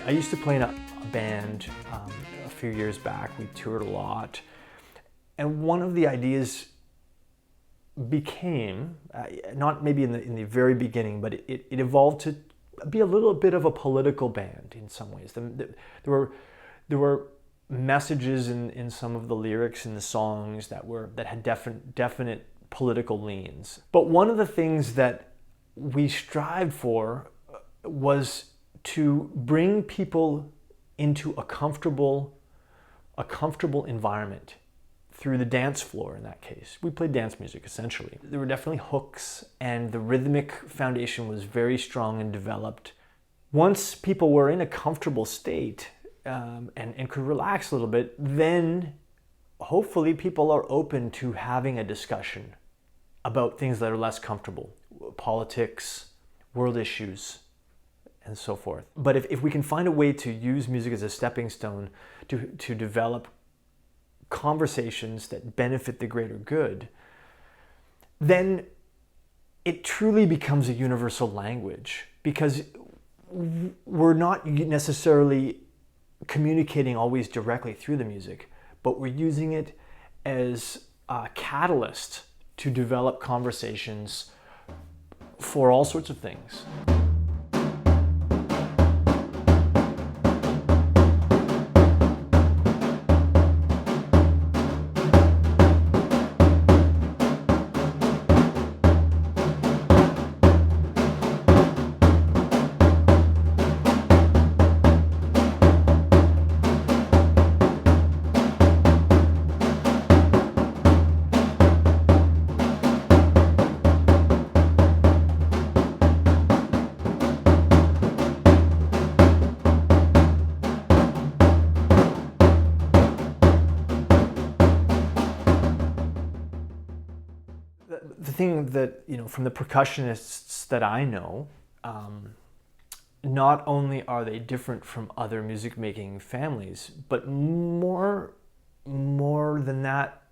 I used to play in a band a few years back. We toured a lot. And one of the ideas became, not maybe in the very beginning, but it evolved to be a little bit of a political band in some ways. There were messages in some of the lyrics in the songs that had definite political leans. But one of the things that we strived for was to bring people into a comfortable environment through the dance floor. In that case, we played dance music essentially. There were definitely hooks, and the rhythmic foundation was very strong and developed. Once people were in a comfortable state and could relax a little bit, then hopefully people are open to having a discussion about things that are less comfortable, politics, world issues, and so forth. But if we can find a way to use music as a stepping stone to develop conversations that benefit the greater good, then it truly becomes a universal language, because we're not necessarily communicating always directly through the music, but we're using it as a catalyst to develop conversations for all sorts of things. The thing that, from the percussionists that I know, not only are they different from other music making families, but more than that,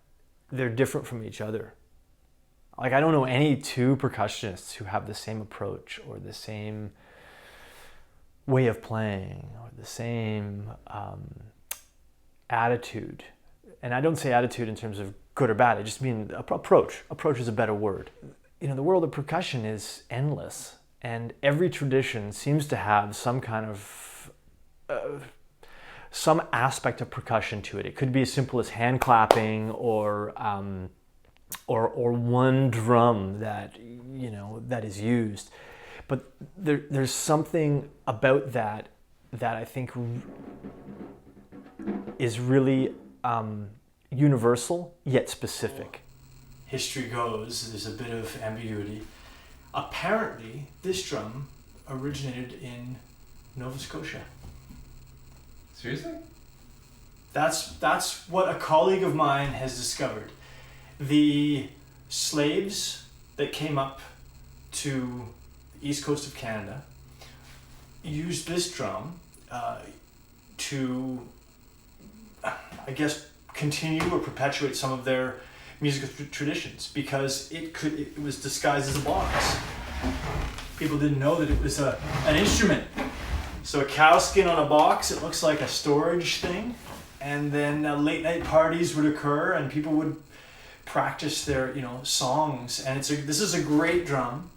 they're different from each other. Like, I don't know any two percussionists who have the same approach or the same way of playing or the same attitude. And I don't say attitude in terms of good or bad, I just mean approach. Approach is a better word. The world of percussion is endless, and every tradition seems to have some kind of some aspect of percussion to it. It could be as simple as hand clapping or one drum that that is used. But there's something about that I think is really universal yet specific. History goes, there's a bit of ambiguity. Apparently, this drum originated in Nova Scotia. Seriously? That's what a colleague of mine has discovered. The slaves that came up to the east coast of Canada used this drum to, I guess, continue or perpetuate some of their musical traditions, because it was disguised as a box. People didn't know that it was an instrument. So a cow skin on a box, it looks like a storage thing, and then late night parties would occur and people would practice their songs. And this is a great drum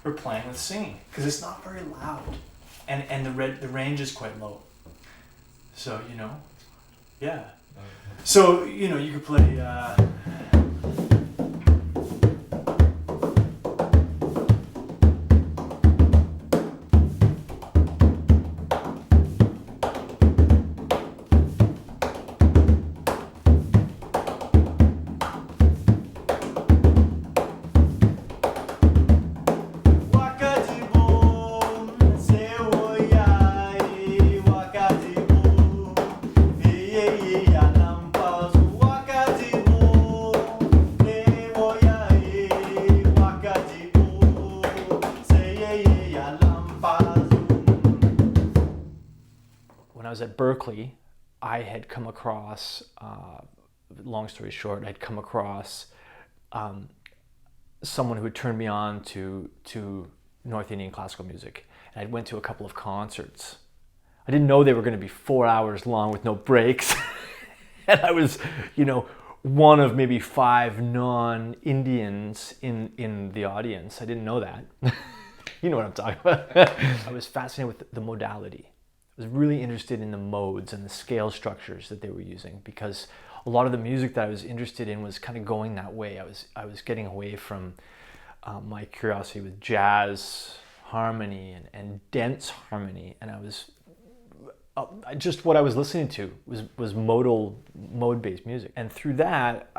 for playing with singing, because it's not very loud, and the range is quite low. So yeah. So you could play. When I was at Berkeley, I had come across, long story short, I'd come across someone who had turned me on to North Indian classical music. And I went to a couple of concerts I didn't know they were going to be 4 hours long with no breaks. And I was, one of maybe 5 non-Indians in the audience. I didn't know that. You know what I'm talking about. I was fascinated with the modality. I was really interested in the modes and the scale structures that they were using, because a lot of the music that I was interested in was kind of going that way. I was getting away from my curiosity with jazz harmony and dense harmony, and I was just what I was listening to was mode-based music, and through that,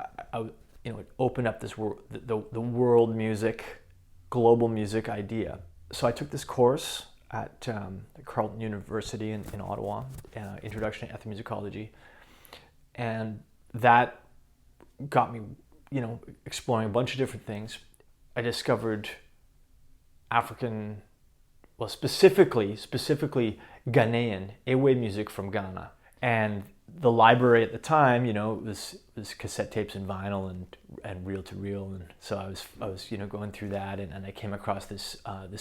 it opened up this world, the world music, global music idea. So I took this course at Carleton University in Ottawa, Introduction to Ethnomusicology, and that got me, exploring a bunch of different things. I discovered African, well, specifically Ghanaian Ewe music from Ghana, and the library at the time, was cassette tapes and vinyl and reel to reel, and so I was going through that, and I came across this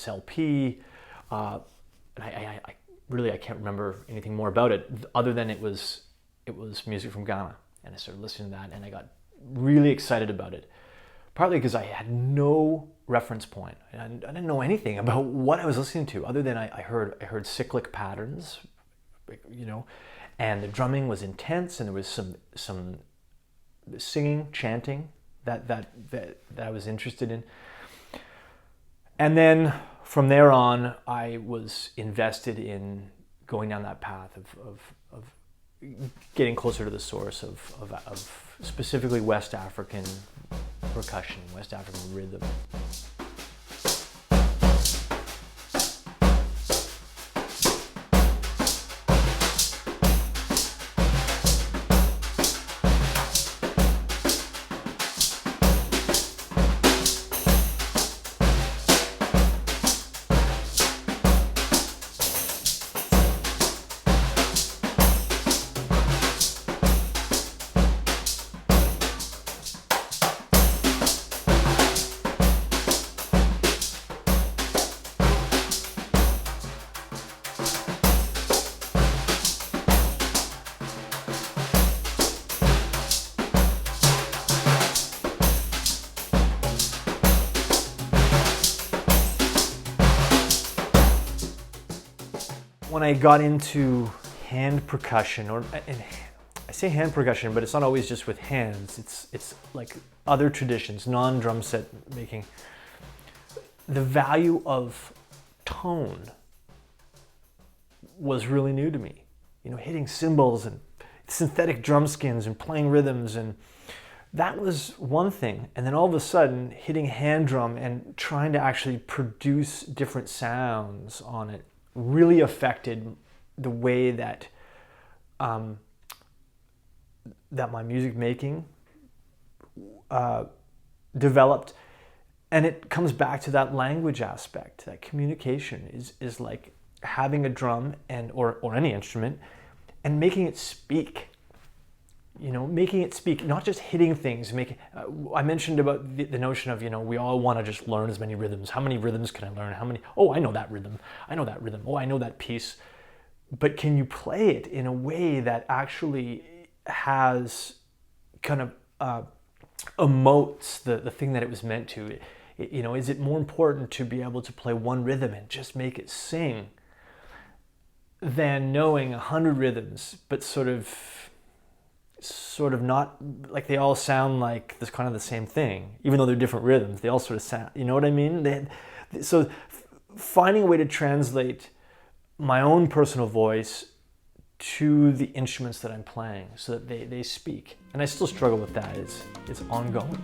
LP. And I really can't remember anything more about it other than it was music from Ghana, and I started listening to that, and I got really excited about it. Partly because I had no reference point. I didn't know anything about what I was listening to, other than I heard cyclic patterns, and the drumming was intense, and there was some singing, chanting that I was interested in. And then from there on, I was invested in going down that path of getting closer to the source of specifically West African percussion, West African rhythm. When I got into hand percussion, and I say hand percussion, but it's not always just with hands. It's like other traditions, non-drum set making. The value of tone was really new to me. Hitting cymbals and synthetic drum skins and playing rhythms, and that was one thing. And then all of a sudden, hitting hand drum and trying to actually produce different sounds on it really affected the way that that my music making developed. And it comes back to that language aspect. That communication is like having a drum or any instrument and making it speak. Making it speak, not just hitting things. I mentioned about the notion of, we all want to just learn as many rhythms. How many rhythms can I learn? How many? Oh, I know that rhythm. I know that rhythm. Oh, I know that piece. But can you play it in a way that actually has kind of emotes the thing that it was meant to? Is it more important to be able to play one rhythm and just make it sing than knowing 100 rhythms, but sort of not, like they all sound like this kind of the same thing, even though they're different rhythms, they all sort of sound, you know what I mean? So finding a way to translate my own personal voice to the instruments that I'm playing so that they speak. And I still struggle with that. It's ongoing.